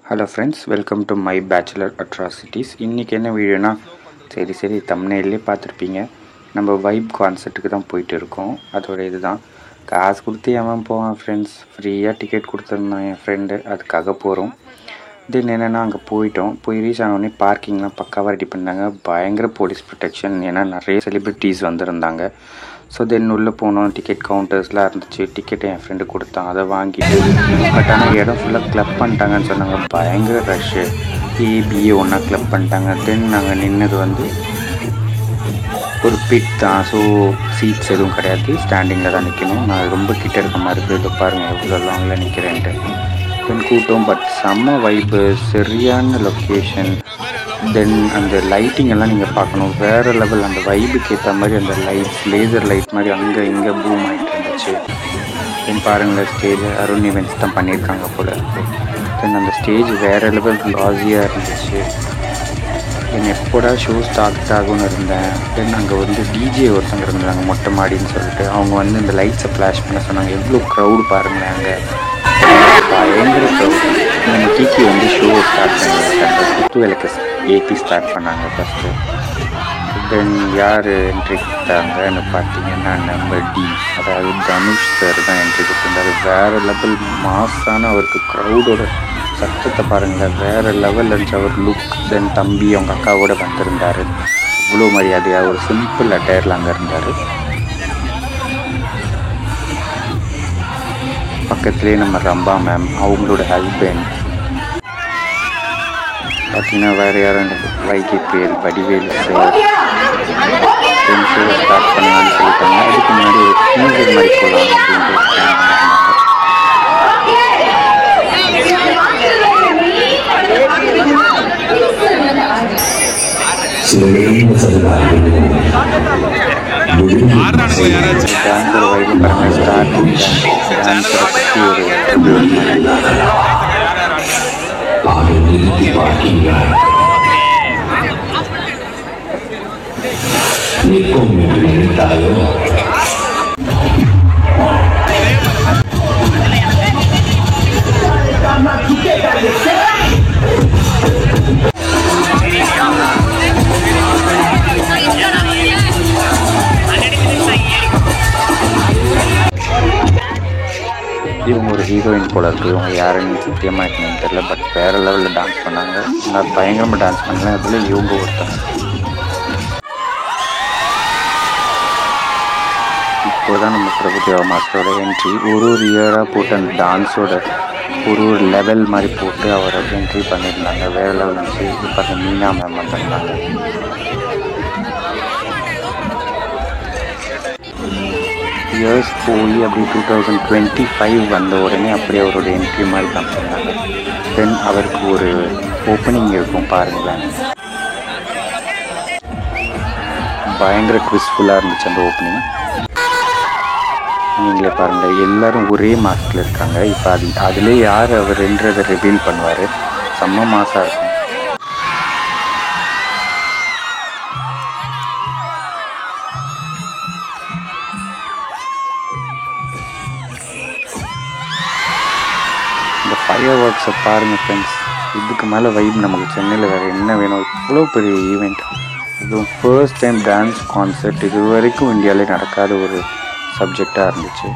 Hello friends, welcome to my bachelor atrocities. இன்றைக்கி என்ன வீடியோனா, சரி தம்ப்நெயிலே பார்த்துருப்பீங்க. நம்ம வைப் கான்சர்ட்டுக்கு தான் போயிட்டு இருக்கோம். அதோட இதுதான் காசு கொடுத்து எவன் போவான் ஃப்ரெண்ட்ஸ். ஃப்ரீயாக டிக்கெட் கொடுத்துருந்தான் என் ஃப்ரெண்டு, அதுக்காக போகிறோம். தென் என்னென்னா அங்கே போய் ரீச் ஆனோடனே பார்க்கிங்லாம் பக்காவாக ரெடி பண்ணாங்க. பயங்கர போலீஸ் ப்ரொடெக்ஷன், ஏன்னா நிறைய செலிப்ரிட்டிஸ் வந்திருந்தாங்க. ஸோ தென் உள்ளே போனோம். டிக்கெட் கவுண்டர்ஸ்லாம் இருந்துச்சு. டிக்கெட்டை என் ஃப்ரெண்டு கொடுத்தான், அதை வாங்கிட்டு. பட் ஆனால் இடம் ஃபுல்லாக க்ளப் பண்ணிட்டாங்கன்னு சொன்னாங்க. பயங்கர ரஷ்ஷு. ஏபிஏ ஒன்றா க்ளப் பண்ணிட்டாங்க. தென் நாங்கள் நின்னது வந்து ஒரு பிட் தான். ஸோ சீட்ஸ் எதுவும் கிடையாது, ஸ்டாண்டிங்கில் தான் நிற்கணும். நான் ரொம்ப கிட்ட இருக்க மாதிரி இருக்குது. இதை பாருங்கள் எவ்வளோ லாங்கில் நிற்கிறேன்ட்டு. தென் கூட்டம், பட் செம்ம வைப்பு, சரியான லொக்கேஷன். தென் அந்த லைட்டிங் எல்லாம் நீங்கள் பார்க்கணும், வேறு லெவல். அந்த வைபுக்கு ஏற்ற மாதிரி அந்த லைட்ஸ், லேசர் லைட் மாதிரி அங்கே இங்கே பூம் ஆகிட்டு இருந்துச்சு. தென் பாருங்கள், ஸ்டேஜ் அருண் ஈவெண்ட்ஸ் தான் பண்ணியிருக்காங்க போல இருக்குது. தென் அந்த ஸ்டேஜ் வேறு லெவல் லாஸியாக இருந்துச்சு. தென் எப்போடா ஷோ ஸ்டார்ட் ஆகும்னு இருந்தேன். தென் அங்கே வந்து டிஜே ஒருத்தங்க இருந்தாங்க, மொட்டை மாடின்னு சொல்லிட்டு. அவங்க வந்து இந்த லைட்ஸை ஃப்ளாஷ் பண்ண சொன்னாங்க. எவ்வளோ க்ரௌடு பாருங்களேன், அங்கே பயங்கர க்ரௌடு. நம்ம கீக்கி வந்து ஷோ ஸ்டார்ட் பண்ணாங்க. குத்து விளக்கு ஏற்றி ஸ்டார்ட் பண்ணாங்க ஃபஸ்ட்டு. தென் யார் என்ட்ரி கொடுத்தாங்கன்னு பார்த்தீங்கன்னா, நம்ம அதாவது தனுஷ் சார் தான் என்ட்ரி கொடுத்துருந்தாரு. வேறு லெவல் மாஸான அவருக்கு க்ரௌடோட சத்தத்தை பாருங்கள், வேறு லெவல் இருந்துச்சு அவர் லுக். தென் தம்பி அவங்க அக்காவோட வந்திருந்தார். இவ்வளோ மரியாதையாக ஒரு சிம்பிள் அட்டையரில் அங்கே இருந்தார். பக்கத்துலேயே நம்ம ரம்பா மேம், அவங்களோட ஹஸ்பண்ட் பார்த்தீங்கன்னா வேறு யாரும் வைகை வடிவேலு சார். தென் ஷோ ஸ்டார்ட் பண்ணலான்னு சொல்லிட்டாங்க. அதுக்கு முன்னாடி ஒரு டீசர் மாதிரி போகலாம் அப்படின்ட்டு பிளான் டான்ஸோட வைப்பு பாருங்கள். ஸ்டார்டிங் டான்ஸரை பற்றி ஒரு இவங்க ஒரு ஹீரோயின் போல இருக்குது. இவங்க யாருன்னு சத்தியமாக இருக்குன்னு தெரியல. பட் வேறு லெவலில் டான்ஸ் பண்ணாங்க. நான் பயங்கரமாக டான்ஸ் பண்ணேன். அதில் இவங்க ஒருத்தங்க. இப்போ தான் நம்ம பிரபுதேவா மாஸ்டரோட என்ட்ரி. ஒரு இயராக போட்டு அந்த டான்ஸோட ஒரு லெவல் மாதிரி போட்டு அவரை என்ட்ரி பண்ணியிருந்தாங்க. வேறு லெவல் இருந்துச்சு. இப்போ அந்த மீனா மேம் வந்திருந்தாங்க. இயர்ஸ் போய் அப்படி 2025 வந்த உடனே அப்படியே அவரோட என்ட்ரி மாதிரி காமிச்சிருந்தாங்க. தென் அவருக்கு ஒரு ஓப்பனிங் இருக்கும் பாருங்களேன். பயங்கர ட்விஸ்ட்ஃபுல்லாக இருந்துச்சு அந்த ஓப்பனிங். நீங்களே பாருங்கள், எல்லோரும் ஒரே மாஸ்கில் இருக்காங்க. இப்போ அதிலே யார் அவருன்றதை ரிவீல் பண்ணுவார். செம்ம மாசாக இருக்கும். இந்த ஃபயர் ஒர்க்ஸை பாருங்கள் ஃப்ரெண்ட்ஸ். இதுக்கு மேலே வைப் நமக்கு சென்னையில் வேறு என்ன வேணும்? இவ்வளோ பெரிய ஈவெண்ட். இதுவும் ஃபர்ஸ்ட் டைம் டான்ஸ் கான்சர்ட். இது வரைக்கும் இந்தியாவிலே நடக்காத ஒரு சப்ஜெக்டாக இருந்துச்சு.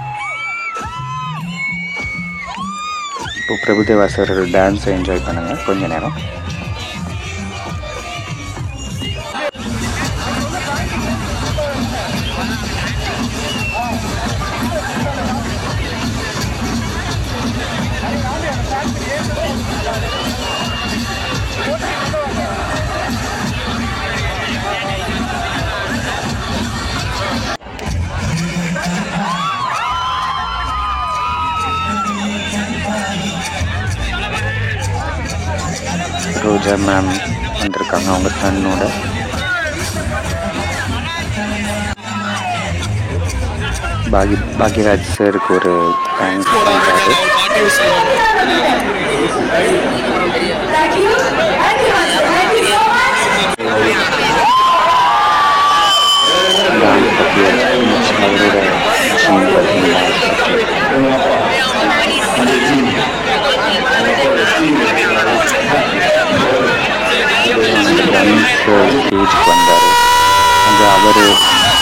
இப்போ பிரபுதேவா சார் டான்ஸை என்ஜாய் பண்ணுங்கள் கொஞ்ச நேரம். ரோஜா மேம் வந்திருக்காங்க அவங்க சன்னோட. பாக்யராஜ் சாருக்கு ஒரு தேங்க்ஸ் பண்ணுறாரு. டான்ஸ் பற்றி அவரோட மிஷின் பார்த்தீங்கன்னா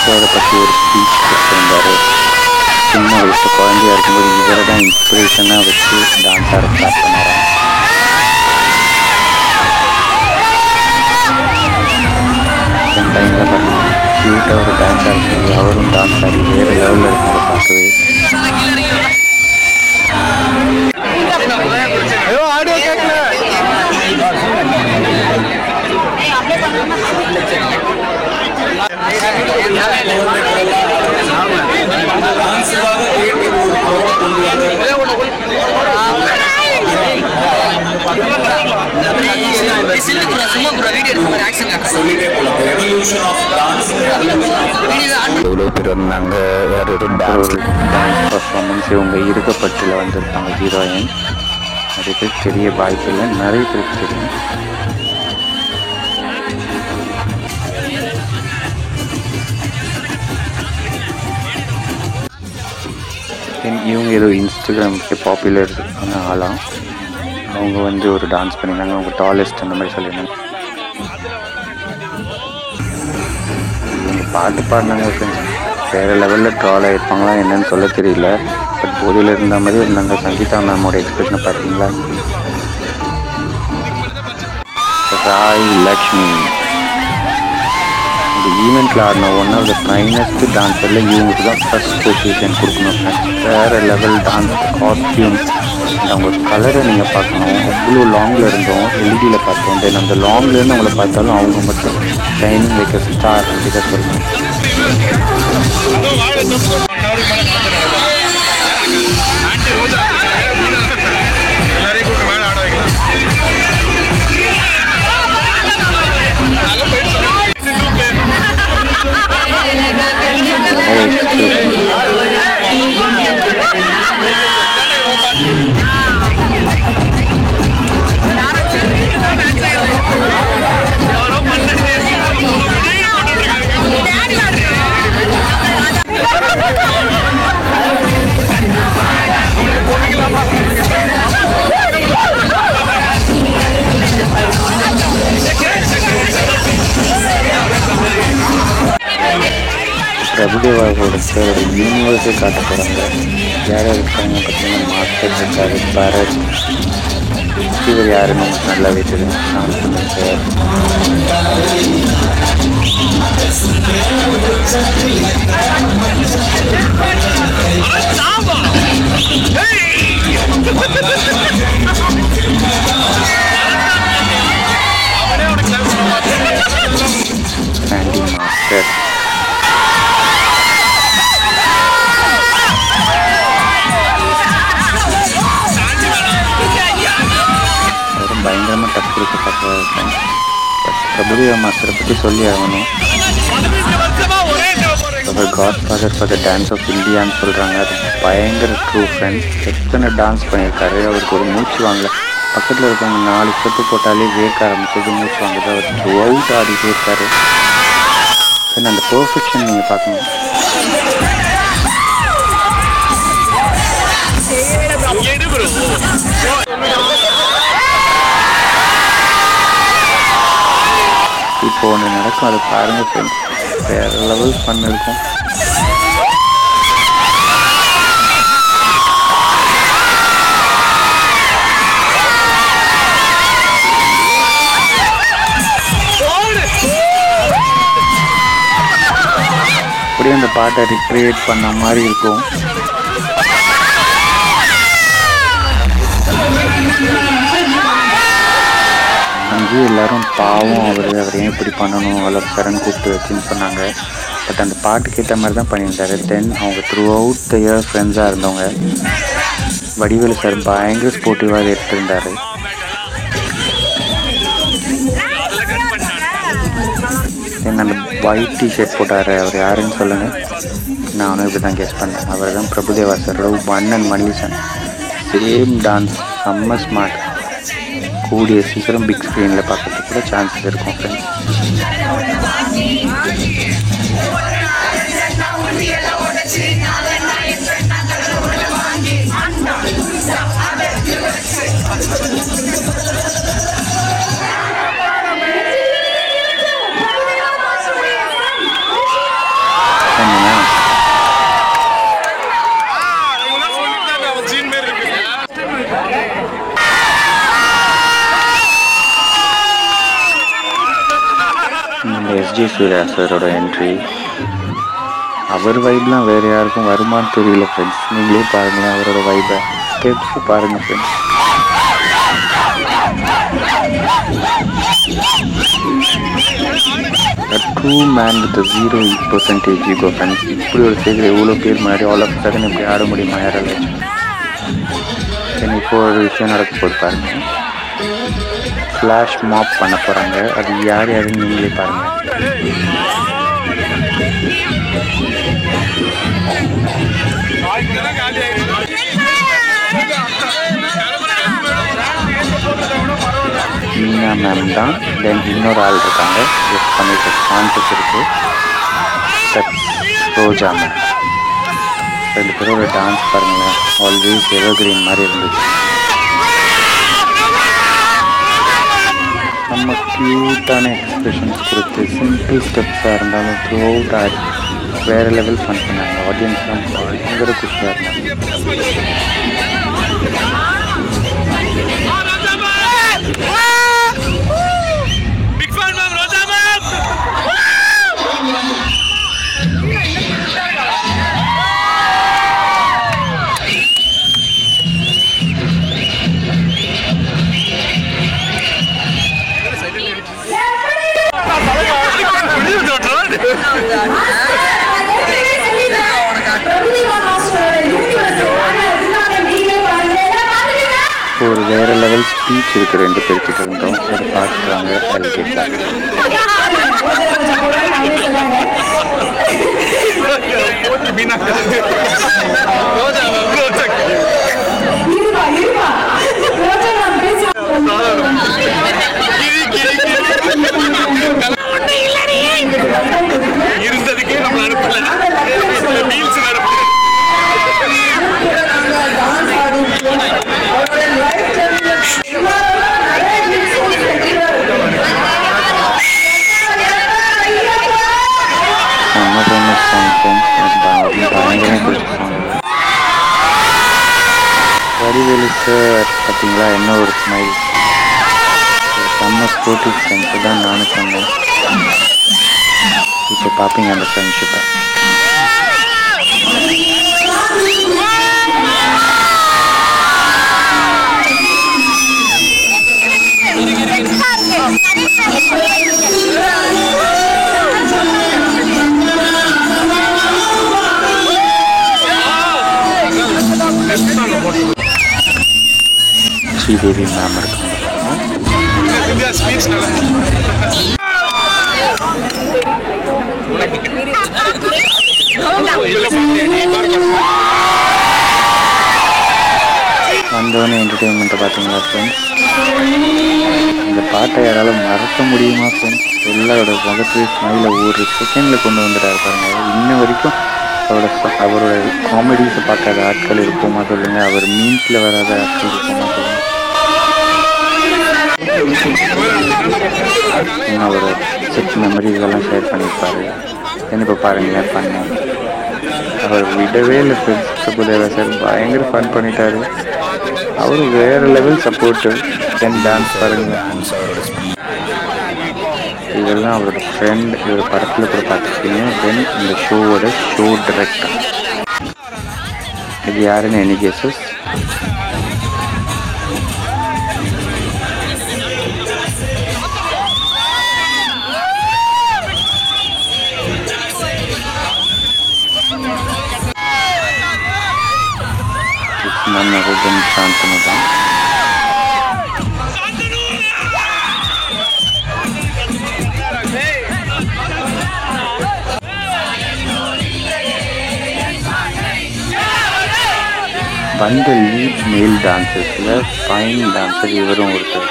சாரை பற்றி ஒரு ஸ்பீச் கொடுத்துருந்தாரு. சின்ன வயசு குழந்தையா இருக்கும்போது இவரை தான் இன்ஸ்பிரேஷனாக வச்சு டான்ஸ் ஆட ஸ்டார்ட் பண்ணாராம். டைமில் பார்த்தீங்கன்னா க்யூட்டாக ஒரு டான்ஸ் ஆடுறது, அவரும் டான்ஸ் ஆடி வேறு லெவலில் இருக்கிறத பார்க்கவே. எவ்வளோ பேர் வந்தாங்க. வேற ஒரு டான்ஸ் பர்ஃபார்மன்ஸ் இவங்க இருக்கப்பட்டில் வந்திருப்பாங்க ஹீரோயின். நிறைய பேர் தெரிய வாய்ப்பு இல்லை, நிறைய பேருக்கு தெரியும். இவங்க ஏதோ இன்ஸ்டாகிராமுக்கு பாப்புலர் ஆளாம். அவங்க வந்து ஒரு டான்ஸ் பண்ணியிருந்தாங்க. அவங்க டாலஸ்ட் அந்த மாதிரி சொல்லியிருந்தாங்க. இவங்க பாட்டு பாடினாங்க ஃப்ரெண்ட்ஸ். வேறு லெவலில் ட்ரால் ஆகிருப்பாங்களா என்னன்னு சொல்ல தெரியல. பட் போதையில் இருந்த மாதிரி இருந்தாங்க. சங்கீதா மேமோட எக்ஸ்பிரஷனை பார்த்தீங்களா? ராய் லக்ஷ்மி இந்த ஈவெண்ட்டில் ஆடின ஒன் ஆஃப் த ஃபைனஸ்ட் டான்ஸரில் இவங்களுக்கு தான் ஃபஸ்ட் பொசிஷன் கொடுக்கணும் ஃப்ரெண்ட்ஸ். வேறு லெவல் டான்ஸ், காஸ்டியூம், அவங்க கலரை நீங்கள் பார்க்கணும். அவ்வளோ லாங்கில் இருந்தோம், எல்இடியில் பார்த்தோம். தென் அந்த லாங்லேருந்து அவங்கள பார்த்தாலும் அவங்க மட்டும் ஷைனிங் லைக் அ ஸ்டார் அப்படிதான் சொல்லணும். பிரபுதேவாவோட பேரோட யூனிவர்ஸே காட்ட போகிறாங்க. யார் யார் இருக்காங்க பார்த்தீங்கன்னா, மாஸ்டர் இருக்காரு, பரத், இவர் யாருன்னு உங்களுக்கு நல்லாவே தெரியும். நான் சொன்னேன் சார். சாண்டி மாஸ்டர் பயங்கரமாக டஃப் கொடுக்க பார்க்குறேன். பிரபுதேவா மாஸ்டரை பற்றி சொல்லி ஆகணும். அவர் godfather for the dance of இந்தியான்னு சொல்கிறாங்க. அது பயங்கர ட்ரூ ஃப்ரெண்ட். எத்தனை டான்ஸ் பண்ணியிருக்காரு. அவருக்கு ஒரு மூச்சு வாங்கல. பக்கத்தில் இருக்கவங்க 4 ஸ்டெப்பு போட்டாலே வேர்க்க ஆரம்பிச்சது, மூச்சு வாங்குது. அவர் த்ரூ அவுட் ஆடிட்டே இருக்காரு. தென் அந்த பர்ஃபெக்ஷன் நீங்கள் பார்க்கணும். இப்போ ஒன்று நடக்கும், அதை பாருங்கள் ஃப்ரெண்ட்ஸ். வேறு லெவல் ஃபன் இருக்கும். அப்படியே அந்த பாட்டை ரிக்ரியேட் பண்ண மாதிரி இருக்கும். அங்கேயே எல்லாரும் பாவம் அவர் ஏன் இப்படி பண்ணணும், அவ்வளோ சரண் கூப்பிட்டு வச்சுன்னு சொன்னாங்க. பட் அந்த பாட்டுக்கு ஏற்ற மாதிரி தான் பண்ணியிருந்தாரு. தென் அவங்க த்ரூ அவுட் த இயர் ஃப்ரெண்ட்ஸாக இருந்தவங்க. வடிவேலு சார் பயங்கர ஸ்போர்ட்டிவாக எடுத்திருந்தார். தென் அந்த ஒயிட் டிஷர்ட் போட்டார், அவர் யாருன்னு சொல்லுங்கள். நானும் இப்படி தான் கெஸ் பண்ணேன். அவர் தான் பிரபுதேவா சாரோட மன்னன் மல்லிசன். சேம் டான்ஸ், செம்ம ஸ்மார்ட். கூடிய சீக்கிரம் பிக் ஸ்க்ரீனில் பார்க்கறதுக்கு கூட சான்சஸ் இருக்கும் ஃப்ரெண்ட்ஸ். எஸ்ஜே சூர்யா சாரோட என்ட்ரி. அவர் வைப்லாம் வேறு யாருக்கும் வருமானு தெரியல ஃப்ரெண்ட்ஸ். நீங்களே பாருங்களேன் அவரோட வைப்பை, ஸ்டெப்ஸ் பாருங்கள் friends. A true man with a 0% ego friends. இப்படி ஒரு ஸ்டேஜில் எவ்வளோ பேர் முன்னாடி ஆல் ஆஃப் சடன் இப்படி ஆட முடியுமா யாரால? இப்போ ஒரு விஷயம் நடக்க போது பாருங்க. ஃப்ளாஷ் மாப் பண்ண போகிறாங்க. அது யார் யாருன்னு நீங்களே பாருங்கள். மீனா மேம் தான். தென் இன்னொரு ஆள் இருக்காங்க, கெஸ்ட் பண்ணிட்டு சான்சஸ் இருக்குது. ரோஜா மேம். ரெண்டு பேரோட டான்ஸ் பாருங்களேன், ஆல்வேஸ் எவர்கிரீன் மாதிரி இருந்துச்சு. நம்ம க்யூட்டான எக்ஸ்பிரஷன்ஸ் கொடுத்து சிம்பிள் ஸ்டெப்ஸாக இருந்தாலும் த்ரூ அவுட் ஆடி வேறு லெவல் ஃபன் பண்ணாங்க. ஆடியன்ஸ்லாம் பயங்கர குஷியாக இருந்தாங்க. ஒரு வேறு லெவல் ஸ்பீச் இருக்குது ரெண்டு பேர்கிட்ட இருந்தோம். அதை பார்க்குறாங்க. அது கேட்பாங்க. இருந்ததுக்கே நம்ம அனுப்பல. வடிவேலு சார் பார்த்தீங்களா, என்ன ஒரு ஸ்மைல். செம்ம ஸ்போர்ட்டிவ் ஃப்ரெண்ட்ஸு தான் நானும் சொன்னேன். இப்போ பார்ப்பீங்க அந்த ஃப்ரெண்ட்ஷிப்பை. ஸ்ரீதேவி மேம் இருக்காங்க. வந்தோடனே என்டர்டெயின்மெண்ட்டை பார்த்தீங்களா ஃப்ரெண்ட்ஸ்? இந்த பாட்டை யாராலும் மறக்க முடியுமா ஃப்ரெண்ட்ஸ்? எல்லாரோட முகத்துலேயே ஸ்மைலை ஒரு செகண்டில் கொண்டு வந்துட்டாரு பாருங்க. இன்ன வரைக்கும் அவரோட காமெடிஸை பார்க்காத ஆட்கள் இருப்போமா சொல்லுங்கள்? அவர் மீன்ஸில் வராத ஆட்கள் இருப்போமா சொல்லுங்கள்? அவரோட செட் மெமரிஸ் எல்லாம் ஷேர் பண்ணியிருப்பாரு. இப்போ பாருங்களேன் பண்ண அவர் விடவே இல்லை ஃப்ரெண்ட்ஸ். பிரபுதேவா சார் பயங்கர ஃபன் பண்ணிட்டாரு. அவர் வேறு லெவல் சப்போர்ட்டு. தென் டான்ஸ் பாருங்க. இதெல்லாம் அவரோட ஃப்ரெண்ட். இவர் படத்தில் கூட பார்த்துருக்கீங்க. தென் இந்த ஷோவோட ஷோ டிரெக்டர். இது யாருன்னு any guesses? none other than Shantanu தான். வந்த லீட் மேல் டான்சர்ஸில் ஃபைன் டான்ஸர் இவரும் ஒருத்தர்.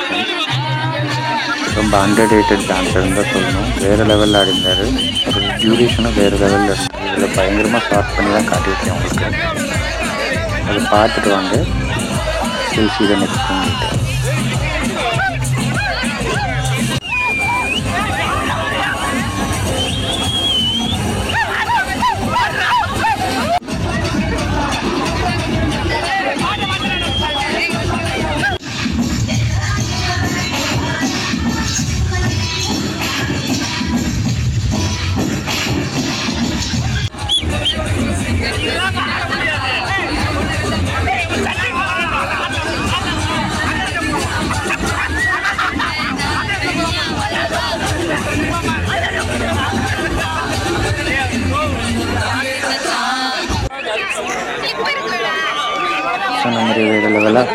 ரொம்ப அண்டர்ரேட்டட் டான்ஸர்னு தான் சொல்லணும். வேறு லெவலில் ஆடிந்தார். ஒரு டியூரேஷனும் வேறு லெவலில் இருந்தார். இதில் பயங்கரமாக ஷார்ட் பண்ணி தான் காட்டியிருக்கேன் உங்களுக்கு. அதை பார்த்துட்டு வாங்க. see the next one later. சொன்ன மாதிரி வேறு லெவலாக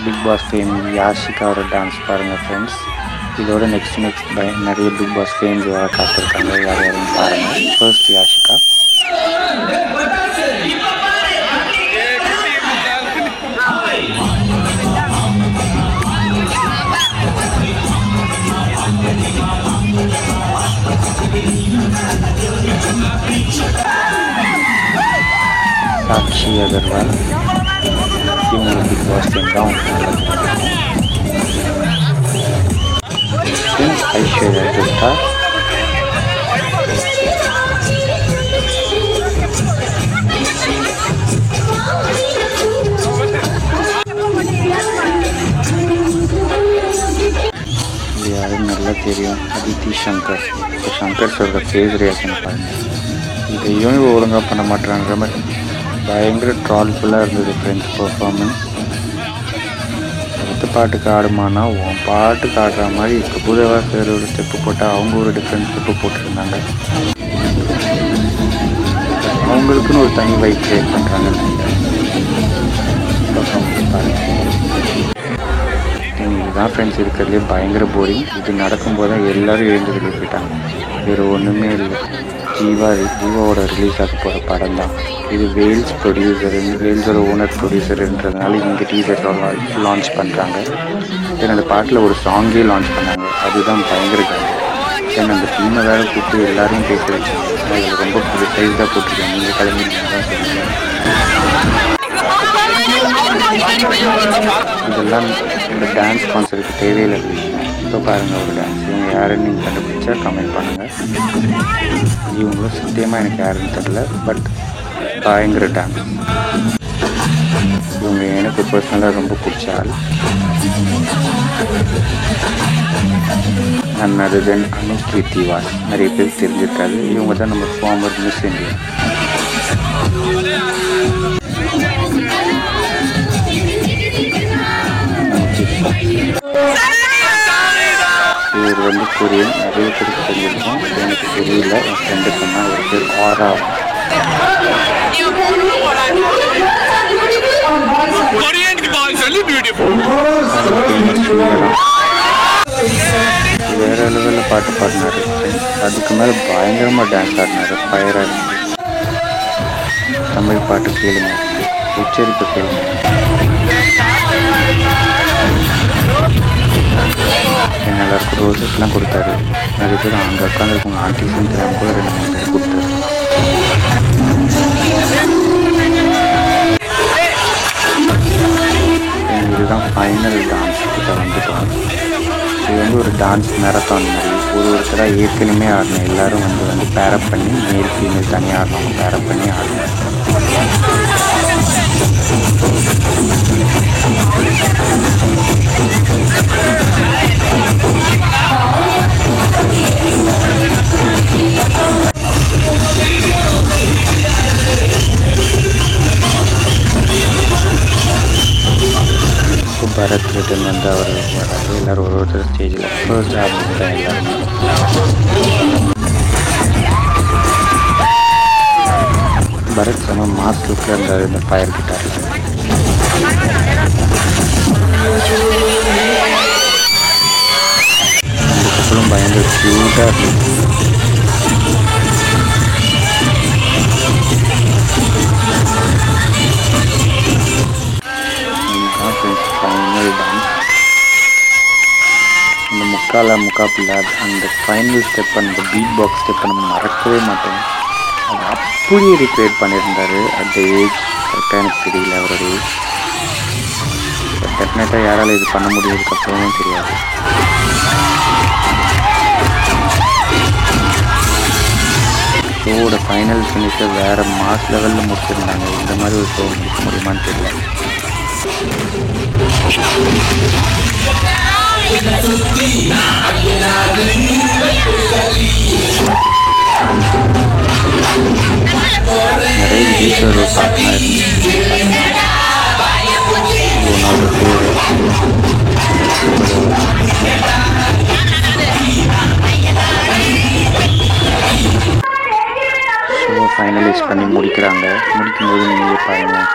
பிக் பாஸ் ஃபேம் யாஷிகாவோட டான்ஸ் பாருங்கள் ஃப்ரெண்ட்ஸ். இதோட நெக்ஸ்ட் நிறைய பிக் பாஸ் ஃபேம்ஸ் வர காத்திருக்காங்க. யார் யாரும் பாருங்கள். ஃபர்ஸ்ட் யாஷிகா. சாக்ஷி அகர்வால். இவங்க பிக் பாஸ் ஃபேம் தான். ஐஸ்வர்யா குப்தா. இது யாரும் நல்லா தெரியும். அதித்தி சங்கர். இப்போ சங்கர் சொல்கிற ஃபேஸ் ரியாக்ஷன் பாருங்கள். இதையும் ஒழுங்காக பண்ண மாட்டேறாங்கிற மாதிரி பயங்கர ட்ரால்ஃபுல்லாக இருந்தது ஃப்ரெண்ட்ஸ் பர்ஃபார்மன்ஸ். அடுத்த பாட்டுக்கு ஆடுமானா உன் பாட்டுக்கு ஆடுற மாதிரி இப்போ புதவா சார் ஒரு ஸ்டெப்பு போட்டால் அவங்க ஒரு டிஃப்ரெண்ட் ஸ்டெப்பு போட்டிருந்தாங்க. அவங்களுக்குன்னு ஒரு தனி வைப் க்ரியேட் பண்ணுறாங்க. பர்ஃபார்மன்ஸ் பாருங்கள். இதுதான் ஃப்ரெண்ட்ஸ் இருக்கிறதுலே பயங்கர போரிங். இது நடக்கும்போது தான் எல்லோரும் எழுந்து வெளியே போயிட்டாங்க. வேறு ஒன்றுமே இல்லை. ஜீவாவோட ரிலீஸ் ஆக போகிற படம் தான் இது. வேல்ஸோட ஓனர் ப்ரொடியூசருன்றதுனால இந்த டீசர் லான்ச் பண்ணுறாங்க. தென் அந்த பாட்டில் ஒரு சாங்கே லான்ச் பண்ணாங்க. அதுதான் பயங்கர கேம். தென் அந்த டீமை வேறு கூப்பிட்டு எல்லாரையும் பேச வச்சாங்க. அதில் ரொம்ப ப்ரிசைஸாக போட்டிருக்காங்க. நீங்கள் கிளம்பிட்டு தான் சொல்லுங்கள். இதெல்லாம் இந்த டான்ஸ் கான்சர்ட்டுக்கு தேவையில்லை. இப்போ பாருங்கள் ஒரு டான்ஸ். இவங்க யாருன்னு நீங்கள் கண்டுபிடிச்சா கமெண்ட் பண்ணுங்கள். இவங்களும் சத்தியமாக எனக்கு யாருன்னு தெரில. பட் பயங்கர டான்ஸ். இவங்க எனக்கு பர்சனலாக ரொம்ப பிடிச்ச ஆள். And then Anusree was. நிறைய பேர் தெரிஞ்சிருக்காது. இவங்க தான் நம்ம ஃபார்மர் மிஸ் இந்தியா. இவர் வந்து கொரியன். நிறைய பேருக்கு தெரிஞ்சிருக்கோம். எனக்கு தெரியல. என் ஃப்ரெண்டு சொன்னால் ஒரு பேர் ஆரா. வேற லெவலில் பாட்டு பாடினாரு. அதுக்கு மேலே பயங்கரமாக டான்ஸ் ஆடினாரு. ஃபயராக இருந்துச்சு. தமிழ் பாட்டு கேளுங்க, உச்சரிப்பு கேளுங்க. எல்லாருக்கும் ரோசஸ்லாம் கொடுத்தாரு. நிறைய பேர் அங்கே உட்காந்துருக்கவங்க ஆர்டிஸ்ட்னு தெரியாமல் கூட 2-3 பேர் கொடுத்தாரு. இதுதான் ஃபைனல் டான்ஸ் கிட்ட வந்துட்டோம். இது வந்து ஒரு டான்ஸ் மேரத்தான் மாதிரி. ஒருத்தராக ஏற்கனவே ஆடணும். எல்லோரும் வந்து பேரப் பண்ணி மேல் ஃபீமேல் தனியாக ஆடணும். பேரப் பண்ணி ஆடணும். பரத் ரிட்டன் வந்து அவர் வராது. எல்லோரும் ஒருத்தர் ஸ்டேஜில் ஃபர்ஸ்ட் ஆரம்பிச்சிட்டாங்க. எல்லோரும் பரத் செம்ம மாஸ் லுக்கில் இருந்தார். இந்த ஃபயர் கிட்டார் அதுக்கப்புறம் பயங்கர க்யூட்டாக இருந்துச்சு. Final dance. அந்த முக்காப்பில் அந்த ஃபைனல் ஸ்டெப், அந்த பீட் பாக்ஸ் ஸ்டெப்பை நம்ம மறக்கவே மாட்டோம். அது அப்படியே ரீக்ரியேட் பண்ணியிருந்தார். அந்த ஏஜ் கரெக்டாக எனக்கு தெரியல அவரோட ஏஜ். டெஃபினட்டாக யாரால் இது பண்ண முடியாதுக்கப்புறமும் தெரியாது. ஷோவோட ஃபைனல் ஃபினிஷை வேறு மாஸ் லெவலில் முடிச்சிருந்தாங்க. இந்த மாதிரி ஒரு ஷோ முடிக்க முடியுமான்னு தெரியல. நிறைய விஜய் பார்ட்னர் பேர் ஃபைனலைஸ் பண்ணி முடிக்கிறாங்க. முடிக்கும்போது நீங்களே பாருங்கள்,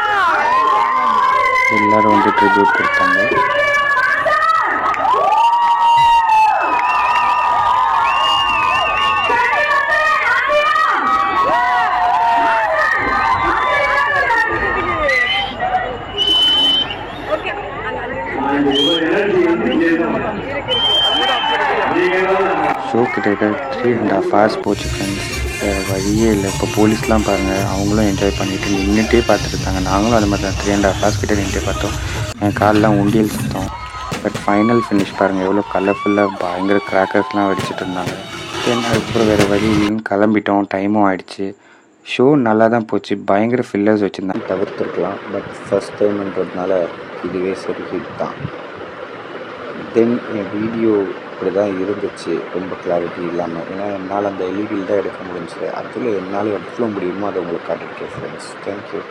எல்லோரும் வந்து ட்ரிபியூட் கொடுத்தாங்க. ஷோ கிட்டத்தட்ட 3.5 hours போச்சு ஃப்ரெண்ட்ஸ். வேறு வழியே இல்லை. இப்போ போலீஸ்லாம் பாருங்கள், அவங்களும் என்ஜாய் பண்ணிவிட்டு நின்றுட்டே பார்த்துருந்தாங்க. நாங்களும் அது மாதிரி தான் 3.5 hours கிட்டே நின்றுட்டே பார்த்தோம். என் காலெலாம் உண்டியல் சுத்தம். பட் ஃபைனல் ஃபினிஷ் பாருங்கள், எவ்வளோ கலர்ஃபுல்லாக பயங்கர கிராக்கர்ஸ்லாம் வெடிச்சிட்டு இருந்தாங்க. தென் அதுக்கப்புறம் வேறு வழி இல்லைன்னு கிளம்பிட்டோம். டைமும் ஆகிடுச்சு. ஷோ நல்லா தான் போச்சு. பயங்கர ஃபில்லர்ஸ் வச்சுருந்தாங்க, தவிர்த்துருக்கலாம். பட் ஃபஸ்ட் டைம்ன்றதுனால இதுவே சரி ஹிட் தான். தென் என் வீடியோ இப்படி தான் இருந்துச்சு, ரொம்ப கிளாரிட்டி இல்லாமல். ஏன்னா என்னால் அந்த எல்இடியில் தான் எடுக்க முடிஞ்சுது. அதில் என்னால் எவ்வளோ முடியுமோ அதை உங்களுக்கு காட்டியிருக்கேன் ஃப்ரெண்ட்ஸ். தேங்க்யூ.